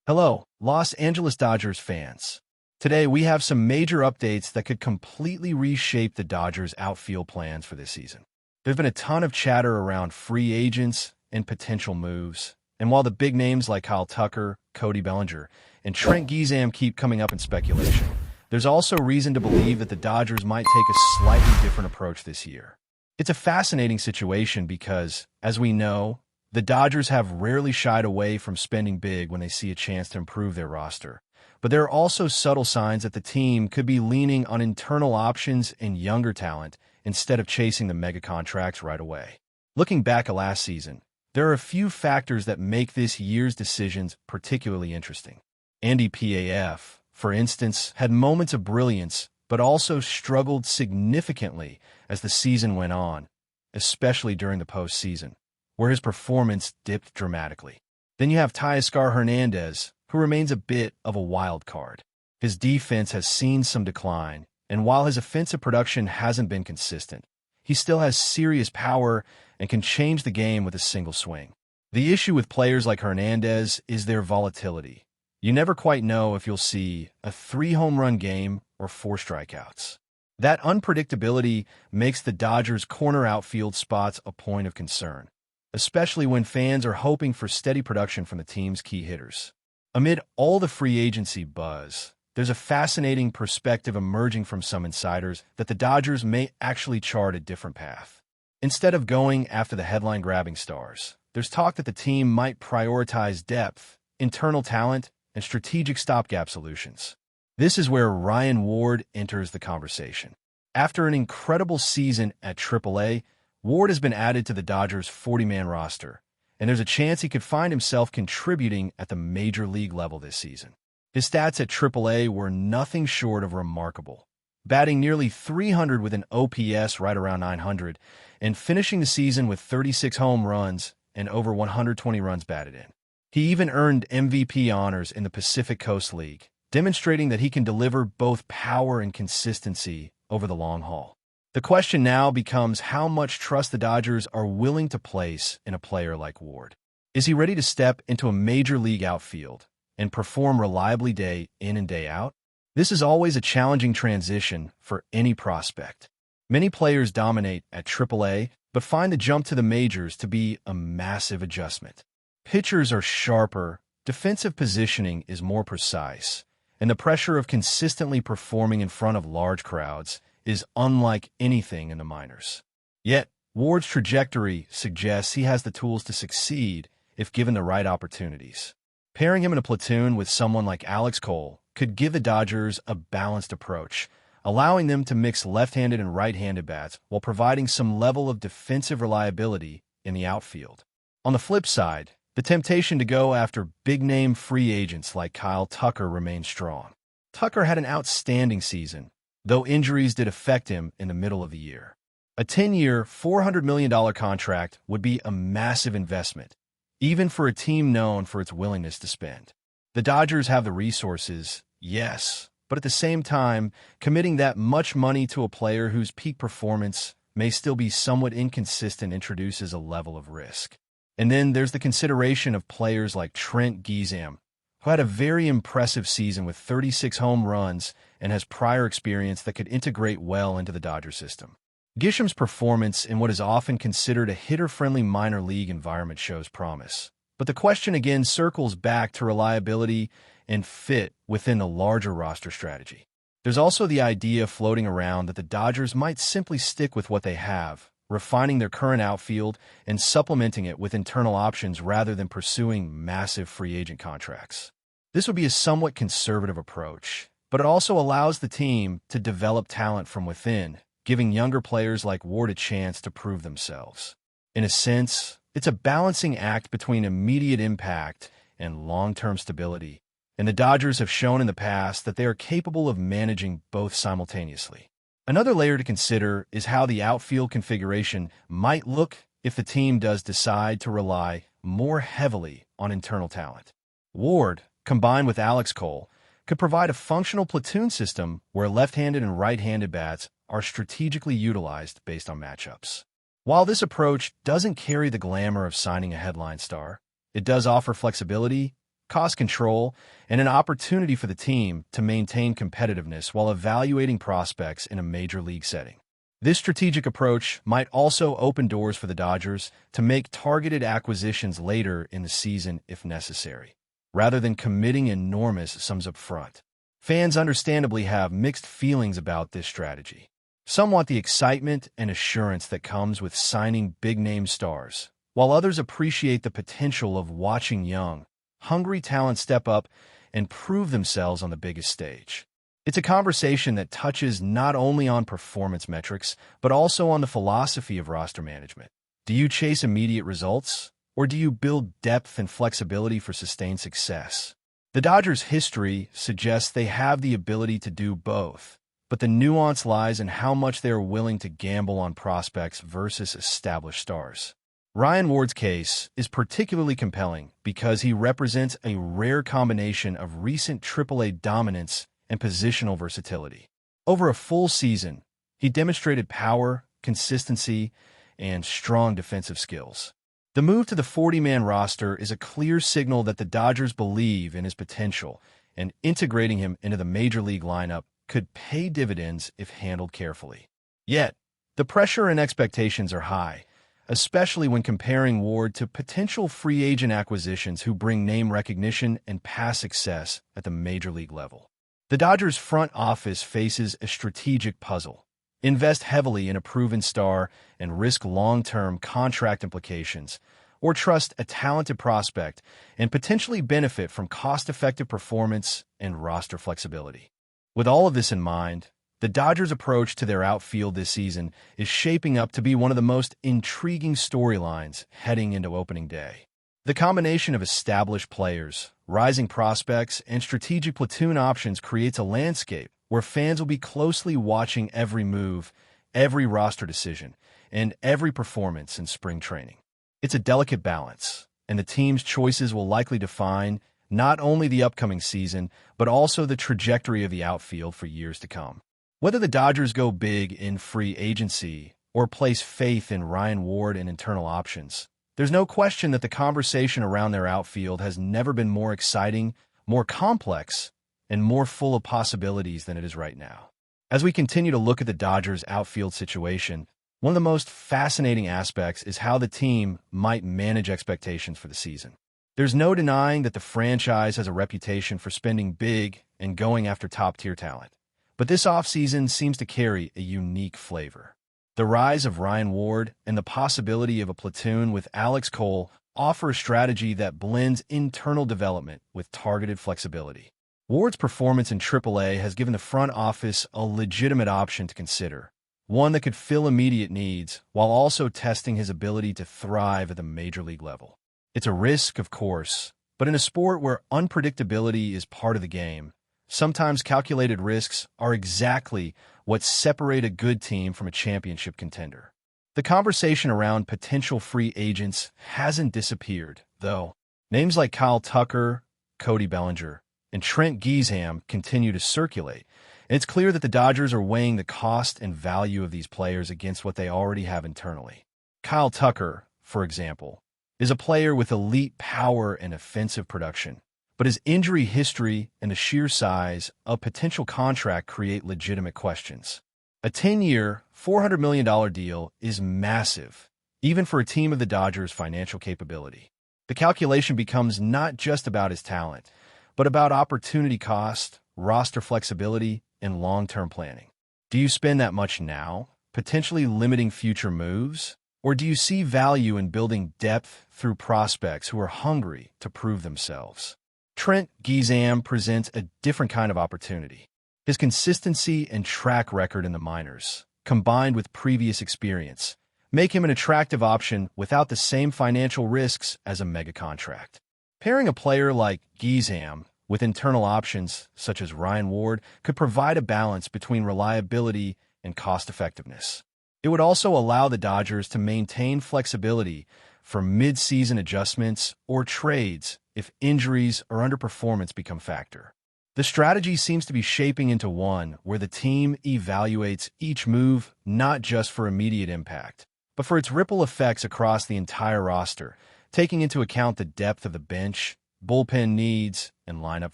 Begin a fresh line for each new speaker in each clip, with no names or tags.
Hello, Los Angeles Dodgers fans. Today, we have some major updates that could completely reshape the Dodgers' outfield plans for this season. There's been a ton of chatter around free agents and potential moves, and while the big names like Kyle Tucker, Cody Bellinger, and Trent Gizam keep coming up in speculation, there's also reason to believe that the Dodgers might take a slightly different approach this year. It's a fascinating situation because, as we know, the Dodgers have rarely shied away from spending big when they see a chance to improve their roster. But there are also subtle signs that the team could be leaning on internal options and younger talent instead of chasing the mega contracts right away. Looking back at last season, there are a few factors that make this year's decisions particularly interesting. Andy Paf, for instance, had moments of brilliance, but also struggled significantly as the season went on, especially during the postseason, where his performance dipped dramatically. Then you have Teoscar Hernandez, who remains a bit of a wild card. His defense has seen some decline, and while his offensive production hasn't been consistent, he still has serious power and can change the game with a single swing. The issue with players like Hernandez is their volatility. You never quite know if you'll see a 3-home-run game or 4 strikeouts. That unpredictability makes the Dodgers' corner outfield spots a point of concern, especially when fans are hoping for steady production from the team's key hitters. Amid all the free agency buzz, there's a fascinating perspective emerging from some insiders that the Dodgers may actually chart a different path. Instead of going after the headline-grabbing stars, there's talk that the team might prioritize depth, internal talent, and strategic stopgap solutions. This is where Ryan Ward enters the conversation. After an incredible season at AAA, Ward has been added to the Dodgers' 40-man roster, and there's a chance he could find himself contributing at the major league level this season. His stats at AAA were nothing short of remarkable, batting nearly .300 with an OPS right around .900, and finishing the season with 36 home runs and over 120 runs batted in. He even earned MVP honors in the Pacific Coast League, demonstrating that he can deliver both power and consistency over the long haul. The question now becomes how much trust the Dodgers are willing to place in a player like Ward. Is he ready to step into a major league outfield and perform reliably day in and day out? This is always a challenging transition for any prospect. Many players dominate at AAA, but find the jump to the majors to be a massive adjustment. Pitchers are sharper, defensive positioning is more precise, and the pressure of consistently performing in front of large crowds is unlike anything in the minors. Yet, Ward's trajectory suggests he has the tools to succeed if given the right opportunities. Pairing him in a platoon with someone like Alex Cole could give the Dodgers a balanced approach, allowing them to mix left-handed and right-handed bats while providing some level of defensive reliability in the outfield. On the flip side, the temptation to go after big-name free agents like Kyle Tucker remains strong. Tucker had an outstanding season, though injuries did affect him in the middle of the year. A 10-year, $400 million contract would be a massive investment, even for a team known for its willingness to spend. The Dodgers have the resources, yes, but at the same time, committing that much money to a player whose peak performance may still be somewhat inconsistent introduces a level of risk. And then there's the consideration of players like Trent Gizam, who had a very impressive season with 36 home runs and has prior experience that could integrate well into the Dodger system. Gisham's performance in what is often considered a hitter-friendly minor league environment shows promise. But the question again circles back to reliability and fit within the larger roster strategy. There's also the idea floating around that the Dodgers might simply stick with what they have, refining their current outfield and supplementing it with internal options rather than pursuing massive free agent contracts. This would be a somewhat conservative approach, but it also allows the team to develop talent from within, giving younger players like Ward a chance to prove themselves. In a sense, it's a balancing act between immediate impact and long-term stability, and the Dodgers have shown in the past that they are capable of managing both simultaneously. Another layer to consider is how the outfield configuration might look if the team does decide to rely more heavily on internal talent. Ward, combined with Alex Cole, could provide a functional platoon system where left-handed and right-handed bats are strategically utilized based on matchups. While this approach doesn't carry the glamour of signing a headline star, it does offer flexibility cost control, and an opportunity for the team to maintain competitiveness while evaluating prospects in a major league setting. This strategic approach might also open doors for the Dodgers to make targeted acquisitions later in the season if necessary, rather than committing enormous sums up front. Fans understandably have mixed feelings about this strategy. Some want the excitement and assurance that comes with signing big-name stars, while others appreciate the potential of watching young, hungry talent step up and prove themselves on the biggest stage. It's a conversation that touches not only on performance metrics, but also on the philosophy of roster management. Do you chase immediate results, or do you build depth and flexibility for sustained success? The Dodgers' history suggests they have the ability to do both, but the nuance lies in how much they are willing to gamble on prospects versus established stars. Ryan Ward's case is particularly compelling because he represents a rare combination of recent AAA dominance and positional versatility. Over a full season, he demonstrated power, consistency, and strong defensive skills. The move to the 40-man roster is a clear signal that the Dodgers believe in his potential, and integrating him into the major league lineup could pay dividends if handled carefully. Yet, the pressure and expectations are high, especially when comparing Ward to potential free agent acquisitions who bring name recognition and past success at the major league level. The Dodgers' front office faces a strategic puzzle: invest heavily in a proven star and risk long-term contract implications, or trust a talented prospect and potentially benefit from cost-effective performance and roster flexibility. With all of this in mind, the Dodgers' approach to their outfield this season is shaping up to be one of the most intriguing storylines heading into opening day. The combination of established players, rising prospects, and strategic platoon options creates a landscape where fans will be closely watching every move, every roster decision, and every performance in spring training. It's a delicate balance, and the team's choices will likely define not only the upcoming season, but also the trajectory of the outfield for years to come. Whether the Dodgers go big in free agency or place faith in Ryan Ward and internal options, there's no question that the conversation around their outfield has never been more exciting, more complex, and more full of possibilities than it is right now. As we continue to look at the Dodgers' outfield situation, one of the most fascinating aspects is how the team might manage expectations for the season. There's no denying that the franchise has a reputation for spending big and going after top-tier talent, but this offseason seems to carry a unique flavor. The rise of Ryan Ward and the possibility of a platoon with Alex Cole offer a strategy that blends internal development with targeted flexibility. Ward's performance in AAA has given the front office a legitimate option to consider, one that could fill immediate needs while also testing his ability to thrive at the major league level. It's a risk, of course, but in a sport where unpredictability is part of the game, sometimes calculated risks are exactly what separate a good team from a championship contender. The conversation around potential free agents hasn't disappeared, though. Names like Kyle Tucker, Cody Bellinger, and Trent Giesham continue to circulate, and it's clear that the Dodgers are weighing the cost and value of these players against what they already have internally. Kyle Tucker, for example, is a player with elite power and offensive production, but his injury history and the sheer size of potential contract create legitimate questions. A 10-year, $400 million deal is massive, even for a team of the Dodgers' financial capability. The calculation becomes not just about his talent, but about opportunity cost, roster flexibility, and long-term planning. Do you spend that much now, potentially limiting future moves? Or do you see value in building depth through prospects who are hungry to prove themselves? Trent Giesham presents a different kind of opportunity. His consistency and track record in the minors, combined with previous experience, make him an attractive option without the same financial risks as a mega contract. Pairing a player like Giesham with internal options such as Ryan Ward could provide a balance between reliability and cost-effectiveness. It would also allow the Dodgers to maintain flexibility for mid-season adjustments or trades if injuries or underperformance become a factor. The strategy seems to be shaping into one where the team evaluates each move not just for immediate impact, but for its ripple effects across the entire roster, taking into account the depth of the bench, bullpen needs, and lineup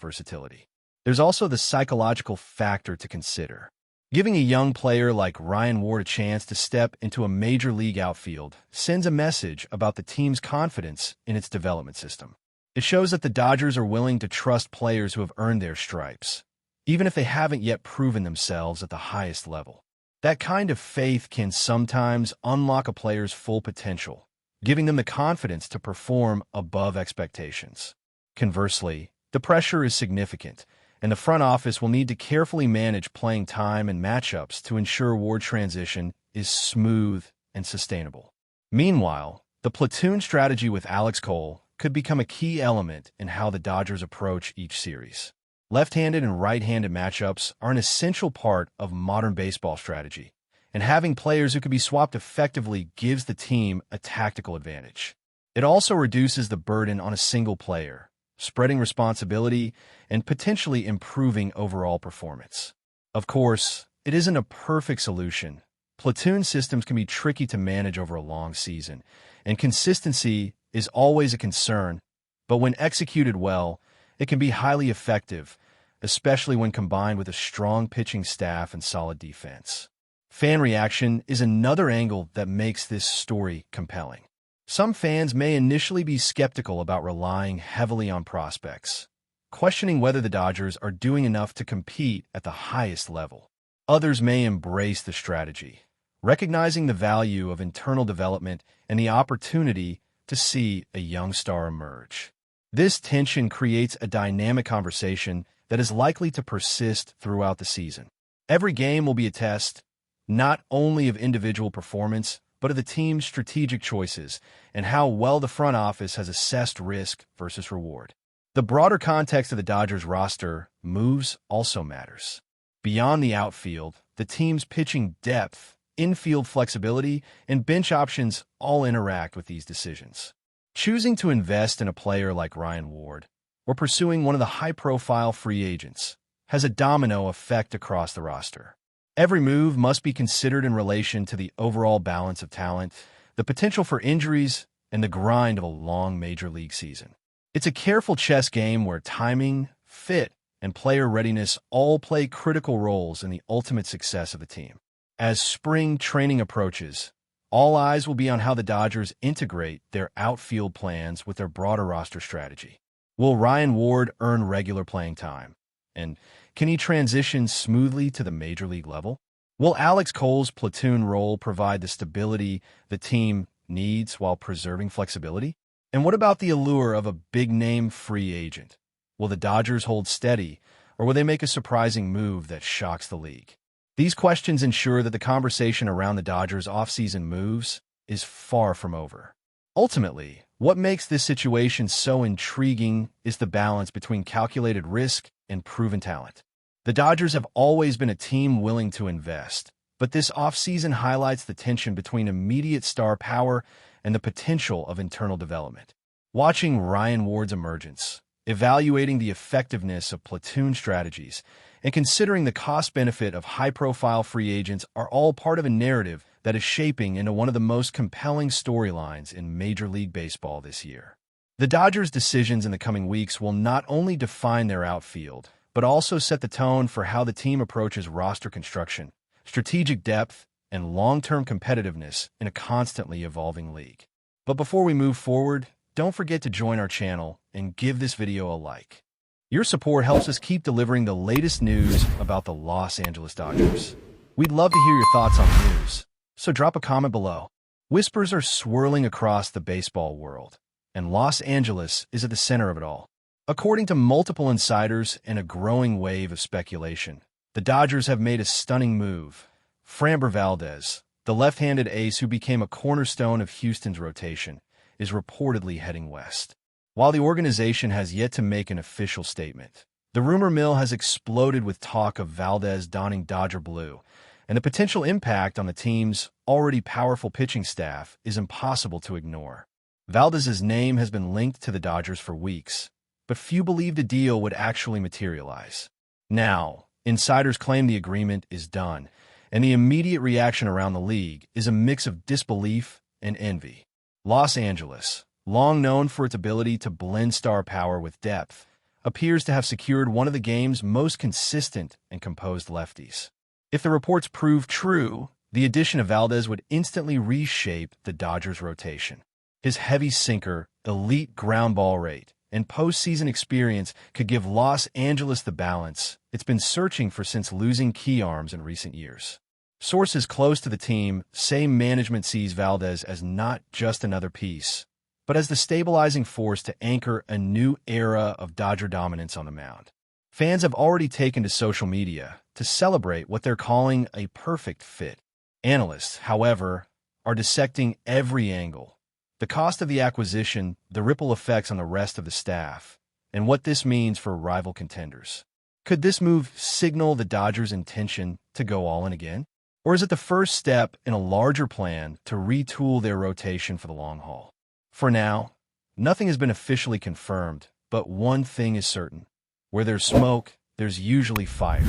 versatility. There's also the psychological factor to consider. Giving a young player like Ryan Ward a chance to step into a major league outfield sends a message about the team's confidence in its development system. It shows that the Dodgers are willing to trust players who have earned their stripes, even if they haven't yet proven themselves at the highest level. That kind of faith can sometimes unlock a player's full potential, giving them the confidence to perform above expectations. Conversely, the pressure is significant, and the front office will need to carefully manage playing time and matchups to ensure Ward's transition is smooth and sustainable. Meanwhile, the platoon strategy with Alex Cole could become a key element in how the Dodgers approach each series. Left-handed and right-handed matchups are an essential part of modern baseball strategy, and having players who can be swapped effectively gives the team a tactical advantage. It also reduces the burden on a single player, spreading responsibility and potentially improving overall performance. Of course, it isn't a perfect solution. Platoon systems can be tricky to manage over a long season, and consistency is always a concern, but when executed well, it can be highly effective, especially when combined with a strong pitching staff and solid defense. Fan reaction is another angle that makes this story compelling. Some fans may initially be skeptical about relying heavily on prospects, questioning whether the Dodgers are doing enough to compete at the highest level. Others may embrace the strategy, recognizing the value of internal development and the opportunity to see a young star emerge. This tension creates a dynamic conversation that is likely to persist throughout the season. Every game will be a test, not only of individual performance, but of the team's strategic choices and how well the front office has assessed risk versus reward. The broader context of the Dodgers roster moves also matters. Beyond the outfield, the team's pitching depth, infield flexibility, and bench options all interact with these decisions. Choosing to invest in a player like Ryan Ward or pursuing one of the high-profile free agents has a domino effect across the roster. Every move must be considered in relation to the overall balance of talent, the potential for injuries, and the grind of a long major league season. It's a careful chess game where timing, fit, and player readiness all play critical roles in the ultimate success of the team. As spring training approaches, all eyes will be on how the Dodgers integrate their outfield plans with their broader roster strategy. Will Ryan Ward earn regular playing time? And can he transition smoothly to the major league level? Will Alex Cole's platoon role provide the stability the team needs while preserving flexibility? And what about the allure of a big-name free agent? Will the Dodgers hold steady, or will they make a surprising move that shocks the league? These questions ensure that the conversation around the Dodgers' offseason moves is far from over. Ultimately, what makes this situation so intriguing is the balance between calculated risk and proven talent. The Dodgers have always been a team willing to invest, but this offseason highlights the tension between immediate star power and the potential of internal development. Watching Ryan Ward's emergence, evaluating the effectiveness of platoon strategies, and considering the cost-benefit of high-profile free agents are all part of a narrative that is shaping into one of the most compelling storylines in Major League Baseball this year. The Dodgers' decisions in the coming weeks will not only define their outfield, but also set the tone for how the team approaches roster construction, strategic depth, and long-term competitiveness in a constantly evolving league. But before we move forward, don't forget to join our channel and give this video a like. Your support helps us keep delivering the latest news about the Los Angeles Dodgers. We'd love to hear your thoughts on the news, so drop a comment below. Whispers are swirling across the baseball world, and Los Angeles is at the center of it all. According to multiple insiders and a growing wave of speculation, the Dodgers have made a stunning move. Framber Valdez, the left-handed ace who became a cornerstone of Houston's rotation, is reportedly heading west. While the organization has yet to make an official statement, the rumor mill has exploded with talk of Valdez donning Dodger blue, and the potential impact on the team's already powerful pitching staff is impossible to ignore. Valdez's name has been linked to the Dodgers for weeks, but few believed a deal would actually materialize. Now, insiders claim the agreement is done, and the immediate reaction around the league is a mix of disbelief and envy. Los Angeles, long known for its ability to blend star power with depth, appears to have secured one of the game's most consistent and composed lefties. If the reports prove true, the addition of Valdez would instantly reshape the Dodgers' rotation. His heavy sinker, elite ground ball rate, and postseason experience could give Los Angeles the balance it's been searching for since losing key arms in recent years. Sources close to the team say management sees Valdez as not just another piece, but as the stabilizing force to anchor a new era of Dodger dominance on the mound. Fans have already taken to social media to celebrate what they're calling a perfect fit. Analysts, however, are dissecting every angle: the cost of the acquisition, the ripple effects on the rest of the staff, and what this means for rival contenders. Could this move signal the Dodgers' intention to go all in again? Or is it the first step in a larger plan to retool their rotation for the long haul? For now, nothing has been officially confirmed, but one thing is certain: where there's smoke, there's usually fire.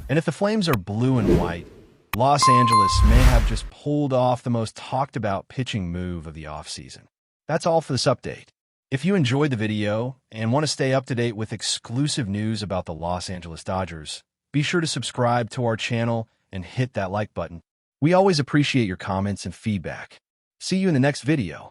And if the flames are blue and white, Los Angeles may have just pulled off the most talked-about pitching move of the offseason. That's all for this update. If you enjoyed the video and want to stay up to date with exclusive news about the Los Angeles Dodgers, be sure to subscribe to our channel and hit that like button. We always appreciate your comments and feedback. See you in the next video.